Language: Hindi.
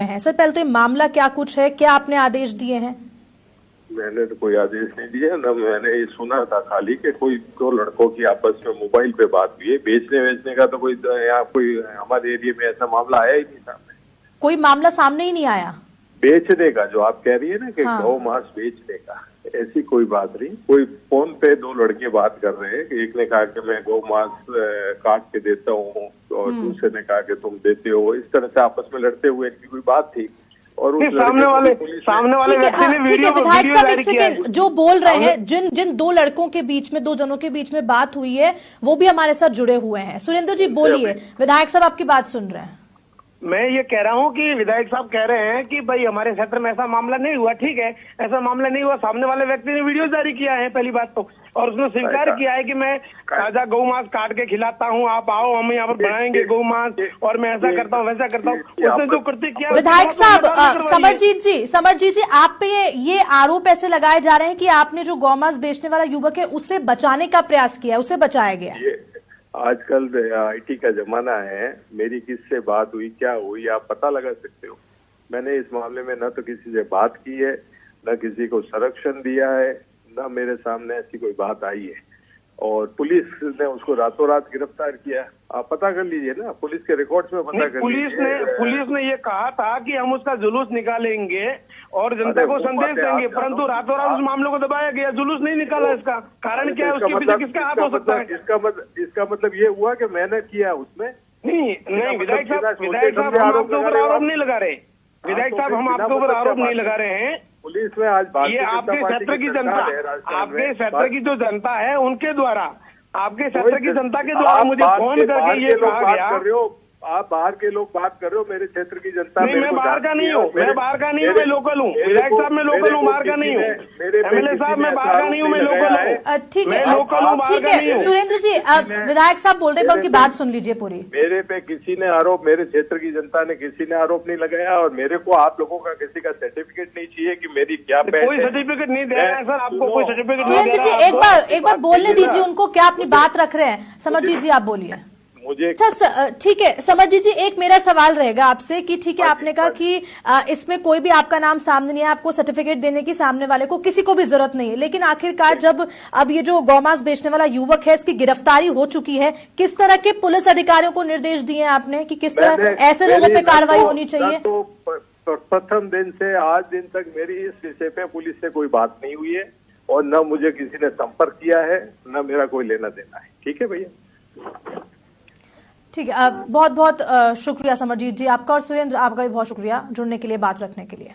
है। सर पहले तो ये मामला क्या कुछ है, क्या आपने आदेश दिए हैं? मैंने तो कोई आदेश नहीं दिया ना, मैंने ये सुना था खाली कि कोई दो लड़कों की आपस में मोबाइल पे बात हुई है। बेचने का तो कोई यहाँ कोई हमारे एरिया में ऐसा मामला आया ही नहीं सामने। कोई मामला सामने ही नहीं आया बेचने का जो आप कह रही है ना कि हाँ। गौ मांस बेचने का, ऐसी कोई बात नहीं। कोई फोन पे दो लड़के बात कर रहे हैं कि एक ने कहा कि मैं गौ मांस काट के देता हूँ और दूसरे ने कहा कि तुम देते हो। इस तरह से आपस में लड़ते हुए इनकी कोई बात थी और उस सामने वाले व्यक्ति ने वीडियो विधायक साहब एक किया। सेकंड, जो बोल रहे हैं जिन दो लड़कों के बीच में, दो जनों के बीच में बात हुई है, वो भी हमारे साथ जुड़े हुए हैं। सुरेंद्र जी बोलिए, विधायक साहब आपकी बात सुन रहे हैं। मैं ये कह रहा हूँ कि विधायक साहब कह रहे हैं कि भाई हमारे क्षेत्र में ऐसा मामला नहीं हुआ। ठीक है, ऐसा मामला नहीं हुआ। सामने वाले व्यक्ति ने वीडियो जारी किया है पहली बात तो, और उसने स्वीकार किया है कि मैं ताजा गौ मांस काट के खिलाता हूँ, आप आओ हम यहाँ पर बनाएंगे गौ मांस, और मैं ऐसा करता हूँ वैसा करता हूँ। उसने जो कृत्य किया। विधायक साहब समरजीत जी आप पे ये आरोप ऐसे लगाए जा रहे हैं कि आपने जो गौ मांस बेचने वाला युवक है उससे बचाने का प्रयास किया, उसे बचाया गया। आजकल आईटी का जमाना है, मेरी किससे बात हुई क्या हुई आप पता लगा सकते हो। मैंने इस मामले में न तो किसी से बात की है, न किसी को संरक्षण दिया है, न मेरे सामने ऐसी कोई बात आई है। और पुलिस ने उसको रातों रात गिरफ्तार किया। आप पता कर लीजिए ना, पुलिस के रिकॉर्ड्स में पता कर लीजिए। पुलिस ने ये कहा था कि हम उसका जुलूस निकालेंगे और जनता को संदेश देंगे, परंतु रातों रात उस मामले को दबाया गया, जुलूस नहीं निकाला। इसका कारण क्या है, उसके पीछे किसका हाथ हो सकता है? इसका मतलब ये हुआ कि मैंने किया उसमें नहीं विधायक साहब हम आपके ऊपर आरोप नहीं लगा रहे। विधायक साहब हम आपके ऊपर आरोप नहीं लगा रहे हैं। पुलिस में आज ये आपके क्षेत्र की जनता, आपके क्षेत्र की जो जनता है उनके द्वारा, आपके क्षेत्र की जनता के द्वारा मुझे फोन करके ये कहा गया। आप बाहर के लोग बात कर रहे हो, मेरे क्षेत्र की जनता। नहीं, मैं बाहर का नहीं हूँ, मैं बाहर का नहीं हूँ, मैं लोकल हूँ। विधायक साहब मैं लोकल हूँ, बाहर का नहीं हूँ। एमएलए साहब मैं बाहर का नहीं हूँ, मैं लोकल हूँ। ठीक है, लोकल हूँ, बाहर का नहीं हूँ। सुरेंद्र जी अब विधायक साहब बोल रहे हैं, उनकी बात सुन लीजिए पूरी। मेरे पे किसी ने आरोप, मेरे क्षेत्र की जनता ने किसी ने आरोप नहीं लगाया और मेरे को आप लोगों का किसी का सर्टिफिकेट नहीं चाहिए कि मेरी क्या कोई सर्टिफिकेट नहीं दे रहा है सर, आपको कोई सर्टिफिकेट नहीं सुरेंद्र दे जी रहा है। एक बार बोलने दीजिए उनको, क्या अपनी बात रख रहे हैं। समरजीत जी आप बोलिए। मुझे अच्छा ठीक है समरजीत जी, एक मेरा सवाल रहेगा आपसे कि ठीक है आपने कहा कि इसमें कोई भी आपका नाम सामने नहीं है, आपको सर्टिफिकेट देने की सामने वाले को किसी को भी जरूरत नहीं है, लेकिन आखिरकार जब अब ये जो गौ मांस बेचने वाला युवक है इसकी गिरफ्तारी हो चुकी है, किस तरह के पुलिस अधिकारियों को निर्देश दिए आपने कि किस तरह ऐसे लोगों पे कार्रवाई होनी चाहिए? तो प्रथम दिन से आज दिन तक मेरी इस विषय पे पुलिस से कोई बात नहीं हुई है और न मुझे किसी ने संपर्क किया है, न मेरा कोई लेना देना है। ठीक है भैया, ठीक है। बहुत बहुत शुक्रिया समरजीत जी आपका, और सुरेंद्र आपका भी बहुत शुक्रिया जुड़ने के लिए, बात रखने के लिए।